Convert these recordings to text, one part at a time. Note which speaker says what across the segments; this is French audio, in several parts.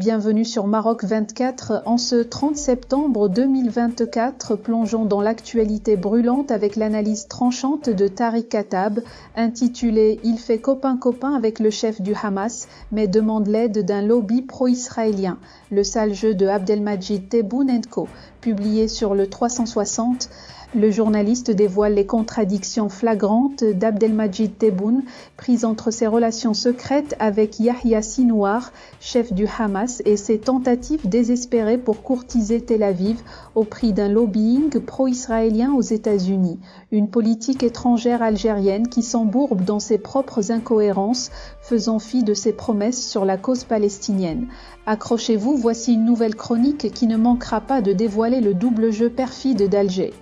Speaker 1: bienvenue sur Maroc 24. En ce 30 septembre 2024, plongeons dans l'actualité brûlante avec l'analyse tranchante de Tariq Khattab, intitulée « Il fait copain-copain avec le chef du Hamas, mais demande l'aide d'un lobby pro-israélien ». Le sale jeu de Abdelmajid Tebboune & Co. Publié sur le 360, le journaliste dévoile les contradictions flagrantes d'Abdelmajid Tebboune, prises entre ses relations secrètes avec Yahya Sinwar, chef du Hamas, et ses tentatives désespérées pour courtiser Tel Aviv au prix d'un lobbying pro-israélien aux États-Unis. Une politique étrangère algérienne qui s'embourbe dans ses propres incohérences, faisant fi de ses promesses sur la cause palestinienne. Accrochez-vous, voici une nouvelle chronique qui ne manquera pas de dévoiler le double jeu perfide d'Alger.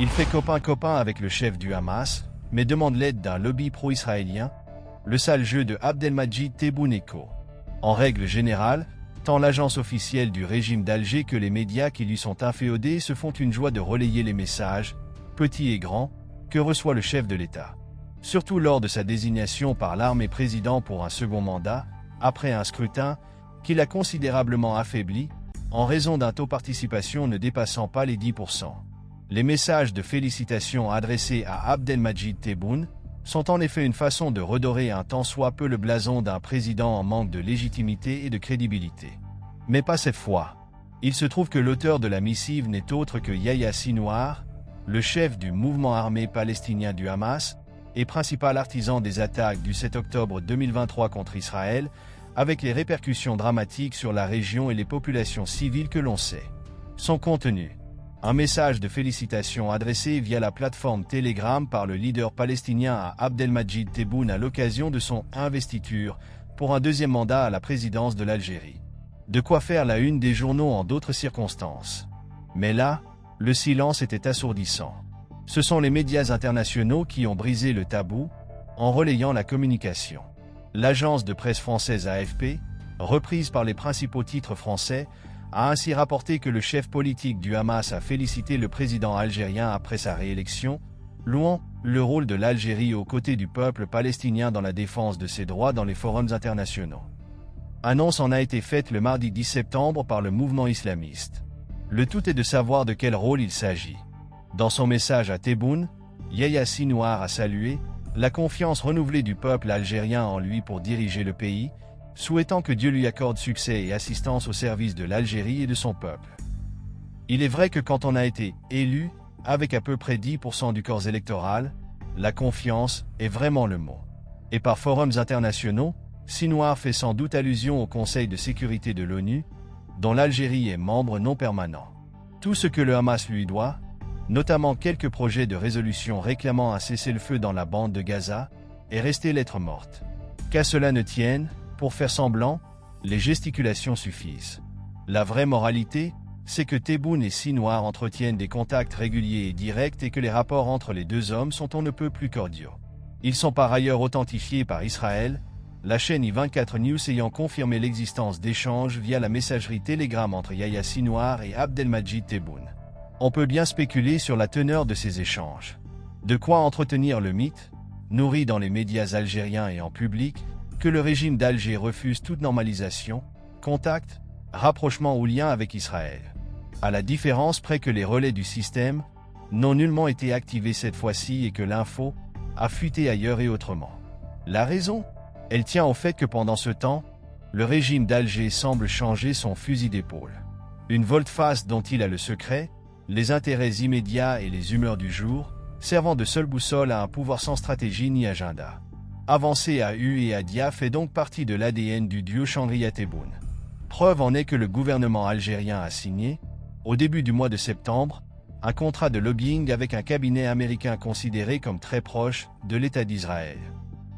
Speaker 2: Il fait copain-copain avec le chef du Hamas, mais demande l'aide d'un lobby pro-israélien, le sale jeu de Abdelmajid Tebboune & Co. En règle générale, tant l'agence officielle du régime d'Alger que les médias qui lui sont inféodés se font une joie de relayer les messages, petits et grands, que reçoit le chef de l'État. Surtout lors de sa désignation par l'armée président pour un second mandat, après un scrutin qui l'a considérablement affaibli, en raison d'un taux de participation ne dépassant pas les 10%. Les messages de félicitations adressés à Abdelmajid Tebboune sont en effet une façon de redorer un tant soit peu le blason d'un président en manque de légitimité et de crédibilité. Mais pas cette fois. Il se trouve que l'auteur de la missive n'est autre que Yahya Sinwar, le chef du mouvement armé palestinien du Hamas et principal artisan des attaques du 7 octobre 2023 contre Israël, avec les répercussions dramatiques sur la région et les populations civiles que l'on sait. Son contenu. Un message de félicitations adressé via la plateforme Telegram par le leader palestinien à Abdelmajid Tebboune à l'occasion de son investiture pour un deuxième mandat à la présidence de l'Algérie. De quoi faire la une des journaux en d'autres circonstances. Mais là, le silence était assourdissant. Ce sont les médias internationaux qui ont brisé le tabou en relayant la communication. L'agence de presse française AFP, reprise par les principaux titres français, a ainsi rapporté que le chef politique du Hamas a félicité le président algérien après sa réélection, louant le rôle de l'Algérie aux côtés du peuple palestinien dans la défense de ses droits dans les forums internationaux. Annonce en a été faite le mardi 10 septembre par le mouvement islamiste. Le tout est de savoir de quel rôle il s'agit. Dans son message à Tebboune, Yahya Sinwar a salué la confiance renouvelée du peuple algérien en lui pour diriger le pays, souhaitant que Dieu lui accorde succès et assistance au service de l'Algérie et de son peuple. Il est vrai que quand on a été élu, avec à peu près 10% du corps électoral, la confiance est vraiment le mot. Et par forums internationaux, Sinwar fait sans doute allusion au Conseil de sécurité de l'ONU, dont l'Algérie est membre non permanent. Tout ce que le Hamas lui doit, notamment quelques projets de résolution réclamant un cessez-le-feu dans la bande de Gaza, est resté lettre morte. Qu'à cela ne tienne, pour faire semblant, les gesticulations suffisent. La vraie moralité, c'est que Tebboune et Sinwar entretiennent des contacts réguliers et directs et que les rapports entre les deux hommes sont on ne peut plus cordiaux. Ils sont par ailleurs authentifiés par Israël, la chaîne I24 News ayant confirmé l'existence d'échanges via la messagerie Telegram entre Yahya Sinwar et Abdelmajid Tebboune. On peut bien spéculer sur la teneur de ces échanges. De quoi entretenir le mythe, nourri dans les médias algériens et en public, que le régime d'Alger refuse toute normalisation, contact, rapprochement ou lien avec Israël. À la différence près que les relais du système n'ont nullement été activés cette fois-ci et que l'info a fuité ailleurs et autrement. La raison, elle tient au fait que pendant ce temps, le régime d'Alger semble changer son fusil d'épaule. Une volte-face dont il a le secret, les intérêts immédiats et les humeurs du jour, servant de seule boussole à un pouvoir sans stratégie ni agenda. Avancer à U et à Dia fait donc partie de l'ADN du duo Chandria-Tebboune. Preuve en est que le gouvernement algérien a signé, au début du mois de septembre, un contrat de lobbying avec un cabinet américain considéré comme très proche de l'État d'Israël.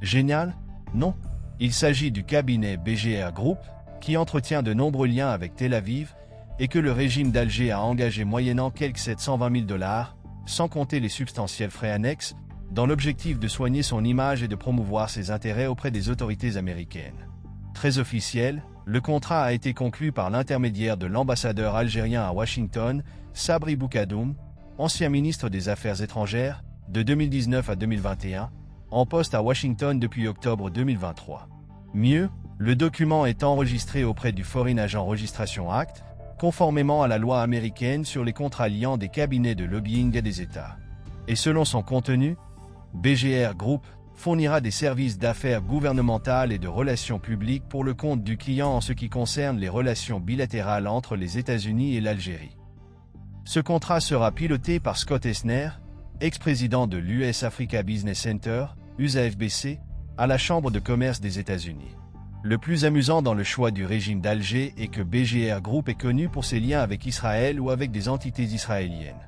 Speaker 2: Génial? Non. Il s'agit du cabinet BGR Group, qui entretient de nombreux liens avec Tel Aviv, et que le régime d'Alger a engagé moyennant quelques 720 000 $, sans compter les substantiels frais annexes, dans l'objectif de soigner son image et de promouvoir ses intérêts auprès des autorités américaines. Très officiel, le contrat a été conclu par l'intermédiaire de l'ambassadeur algérien à Washington, Sabri Boukadoum, ancien ministre des Affaires étrangères, de 2019 à 2021, en poste à Washington depuis octobre 2023. Mieux, Le document est enregistré auprès du Foreign Agent Registration Act, conformément à la loi américaine sur les contrats liant des cabinets de lobbying à des États. Et selon son contenu, BGR Group fournira des services d'affaires gouvernementales et de relations publiques pour le compte du client en ce qui concerne les relations bilatérales entre les États-Unis et l'Algérie. Ce contrat sera piloté par Scott Esner, ex-président de l'US Africa Business Center, USAFBC, à la Chambre de commerce des États-Unis. Le plus amusant dans le choix du régime d'Alger est que BGR Group est connu pour ses liens avec Israël ou avec des entités israéliennes.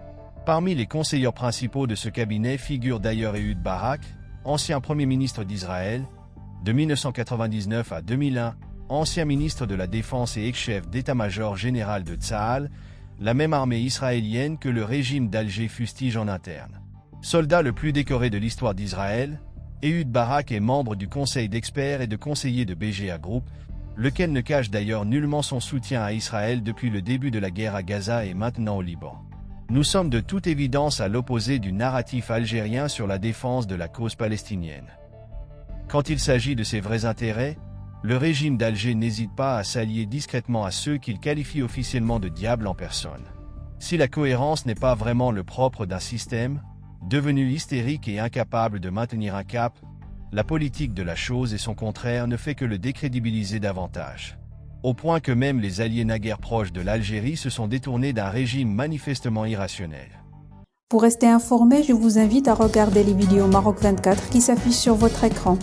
Speaker 2: Parmi les conseillers principaux de ce cabinet figure d'ailleurs Ehud Barak, ancien Premier ministre d'Israël, de 1999 à 2001, ancien ministre de la Défense et ex-chef d'état-major général de Tsahal, la même armée israélienne que le régime d'Alger fustige en interne. Soldat le plus décoré de l'histoire d'Israël, Ehud Barak est membre du conseil d'experts et de conseillers de BGA Group, lequel ne cache d'ailleurs nullement son soutien à Israël depuis le début de la guerre à Gaza et maintenant au Liban. Nous sommes de toute évidence à l'opposé du narratif algérien sur la défense de la cause palestinienne. Quand il s'agit de ses vrais intérêts, le régime d'Alger n'hésite pas à s'allier discrètement à ceux qu'il qualifie officiellement de diables en personne. Si la cohérence n'est pas vraiment le propre d'un système, devenu hystérique et incapable de maintenir un cap, la politique de la chose et son contraire ne fait que le décrédibiliser davantage. Au point que même les alliés naguère proches de l'Algérie se sont détournés d'un régime manifestement irrationnel.
Speaker 1: Pour rester informé, je vous invite à regarder les vidéos Maroc 24 qui s'affichent sur votre écran.